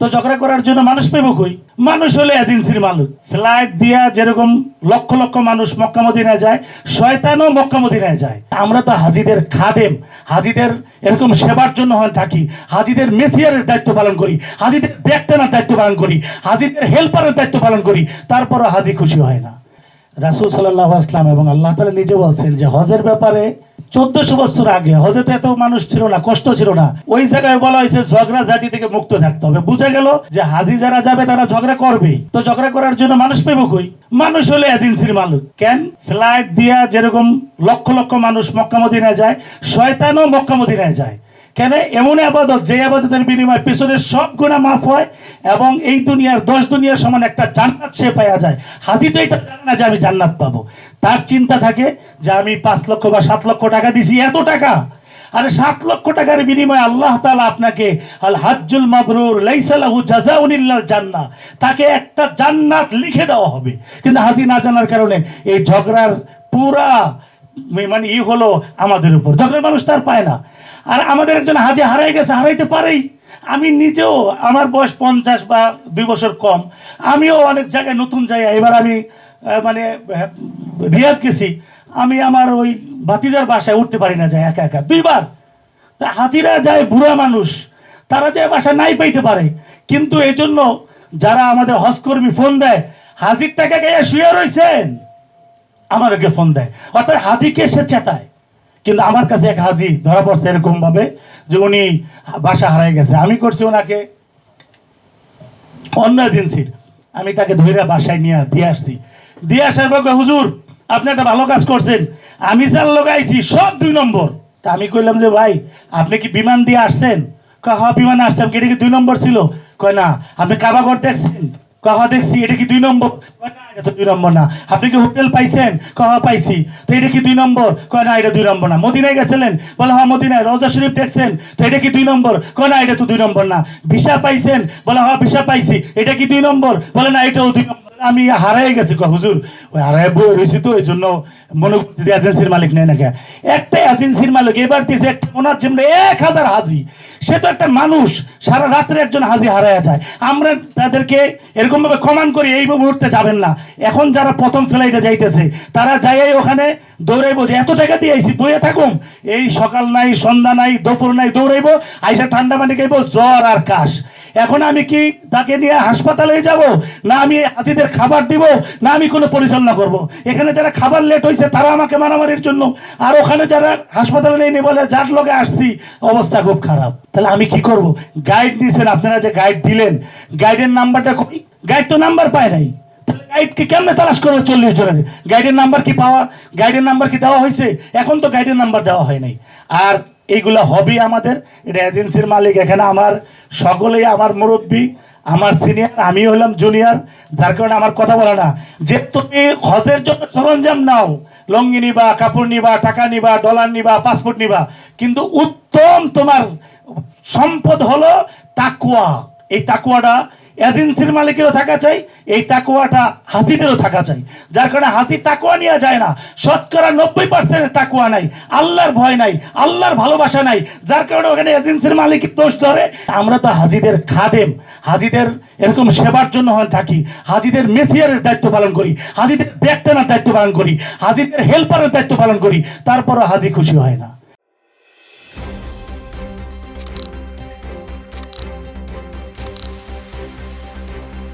তো ঝগড়া করার জন্য মানুষ পেব কই? মানুষ হলে এজেন্সির মালিক। ফ্লাইট দিয়া যেরকম লক্ষ লক্ষ মানুষ মক্কা মদিনায় যায়, শয়তানও মক্কা মদিনায় যায়। আমরা তো হাজিদের খাদেম, হাজিদের এরকম সেবার জন্য থাকি, হাজিদের মেসিয়ারের দায়িত্ব পালন করি, হাজিদের ব্যাগ টানার দায়িত্ব পালন করি, হাজিদের হেল্পারের দায়িত্ব পালন করি, তারপরও হাজি খুশি হয় না। রাসূল সাল্লাল্লাহু আলাইহি ওয়াসাল্লাম এবং আল্লাহ তাআলা নিজে বলছেন যে হজের ব্যাপারে 1400 বছর আগে হজে তো এত মানুষ ছিল না, কষ্ট ছিল না, ওই জায়গায় বলা হয়েছে ঝগড়া ঝাঁটি থেকে মুক্ত থাকতে হবে। বুঝা গেল যে হাজি যারা যাবে তারা ঝগড়া করবে। তো ঝগড়া করার জন্য মানুষ পেব কই? মানুষ হলে এজেন্সির মালিক। কেন? ফ্লাইট দিয়া যেরকম লক্ষ লক্ষ মানুষ মক্কা মদিনায় যায়, শয়তানও মক্কা মদিনায় যায়। কেন? এমন আবাদত যে আবাদতের বিনিময়ে পিছনের সব গুনাহ মাফ হয় এবং এই দুনিয়ার 10 দুনিয়ার সমান একটা জান্নাত সে পাওয়া যায়। হাজি তো এটা জানে না যে আমি জান্নাত পাবো। তার চিন্তা থাকে যে আমি 5 লক্ষ বা 7 লক্ষ টাকা দিছি, এত টাকা। আরে 7 লক্ষ টাকার বিনিময়ে আল্লাহ তাআলা আপনাকে আল হাজ্জুল মাবরুর লাইসা লাহু জাযাউন ইল্লাল জান্নাহ, তাকে একটা জান্নাত লিখে দেওয়া হবে। কিন্তু হাজি না জানার কারণে এই ঝগড়ার পুরা মানে হলো আমাদের উপর। ঝগড়ার মানুষ তার পায় না। আর আমাদের একজন হাজি হারাই গেছে, হারাইতে পারেই। আমি নিজেও, আমার বয়স 50 বা 2 বছর কম, আমিও অনেক জায়গায় নতুন জায়গায়, এবার আমি মানে রিয়াদ গেছি, আমি আমার ওই ভাতিজার বাসায় উঠতে পারি না, যায় একা একা 2 বার। তা হাজিরা যায় বুড়া মানুষ, তারা যায় বাসা নাই পাইতে পারে। কিন্তু এই জন্য যারা আমাদের হজকর্মী ফোন দেয়, হাজির টাকা গায়ে শুয়ে রয়েছেন, আমাদেরকে ফোন দেয়, অর্থাৎ হাজিকে সে চেতায়। কিন্তু আমার কাছে এক হাজি ধরা পড়ছে এরকম ভাবে যে উনি বাসা হারাই গেছে। আমি করছি ওনাকে অন্য এজেন্সির, আমি তাকে ধরে বাসায় দিয়ে আসছি। দিয়ে আসার পর হুজুর আপনি একটা ভালো কাজ করছেন, আমি যার লাগাইছি সব 2 নম্বর। তা আমি কইলাম যে ভাই আপনি কি বিমান দিয়ে আসছেন? কয় হ্যাঁ বিমানে আসছেন। এটা কি 2 নম্বর ছিল? কয় না। আপনি কাবাঘর দেখছেন? কয় হ্যাঁ দেখছি। এটা কি 2 নম্বর? কয় না এটা তো 2 নম্বর না। আপনি কি হোটেল পাইছেন? কয় হ্যাঁ পাইছি। তো এটা কি 2 নম্বর? কয় না এটা 2 নম্বর না। মদিনায় গেছিলেন? বলে হ্যাঁ মদিনায়। রওজা শরীফ দেখছেন? তো এটা কি 2 নম্বর? কয় না এটা তো 2 নম্বর না। ভিসা পাইছেন? বলে হ্যাঁ ভিসা পাইছি। এটা কি 2 নম্বর? বলে না এটাও 2 নম্বর। আমি হারাই গেছি। হুজুর ওই হারাই বই রয়েছি তো এই জন্য মনে করছি যে এজেন্সির মালিক নেই না। একটা এজেন্সির মালিক এবার দিয়েছে একটা ওনার জন্য 1000 হাজি। সে তো একটা মানুষ, সারা রাত্রে একজন হাজি হারায়া যায়। আমরা তাদেরকে এরকম ভাবে কমান করি এই মুহূর্তে যাবেন না। এখন যারা প্রথম ফ্লাইটে যাইতেছে তারা যাই ওখানে দৌড়াইবো যে এত টাকা দিয়ে আইসি বইয়ে থাকুম, এই সকাল নাই সন্ধ্যা নাই দুপুর নাই দৌড়াইবো, আইসা ঠান্ডা পানি খাইবো, জ্বর আর কাশ। এখন আমি কি তাকে নিয়ে হাসপাতালে যাব, না আমি হাজিদের খাবার দিব, না আমি কোনো পরিচালনা করব? এখানে যারা খাবার লেট হয়েছে তারা আমাকে মারামারির জন্য, আর ওখানে যারা হাসপাতালে নেই বলে যার লগে আসছি অবস্থা খুব খারাপ। তাহলে আমি কি করব? গাইড দিয়েছেন আপনারা, যে গাইড দিলেন, গাইডের নাম্বারটা কই? গাইড তো নাম্বার পায় নাই। গাইডকে কেমনে তালাশ করবো? 40 জনের গাইডের নাম্বার কি পাওয়া, গাইডের নাম্বার কি দেওয়া হয়েছে? এখন তো গাইডের নাম্বার দেওয়া হয় নাই। আর এইগুলা হবি আমাদের, এটা এজেন্সির মালিক। এখানে আমার সকলেই আমার মুরব্বী, আমার সিনিয়র, আমি হলাম জুনিয়র, যার কারণে আমার কথা বলে না। যে তুমি হজের জন্য সরঞ্জাম নাও, লঙ্গি নিবা, কাপড় নিবা, টাকা নিবা, ডলার নিবা, পাসপোর্ট নিবা, কিন্তু উত্তম তোমার সম্পদ হলো তাকওয়া। এই তাকওয়াটা এজেন্সির মালিকেরও থাকা চাই, এই তাকওয়াটা হাজিদেরও থাকা চাই। যার কারণে হাজি তাকওয়া নিয়ে যায় না, শতকরা 90% তাকওয়া নাই, আল্লাহর ভয় নাই, আল্লাহর ভালোবাসা নাই, যার কারণে ওখানে এজেন্সির মালিক দোষ ধরে। আমরা তো হাজিদের খাদেম, হাজিদের এরকম সেবার জন্য থাকি, হাজিদের মেসিয়ারের দায়িত্ব পালন করি, হাজিদের ব্যাগ টানার দায়িত্ব পালন করি, হাজিদের হেল্পারের দায়িত্ব পালন করি, তারপরও হাজি খুশি হয় না।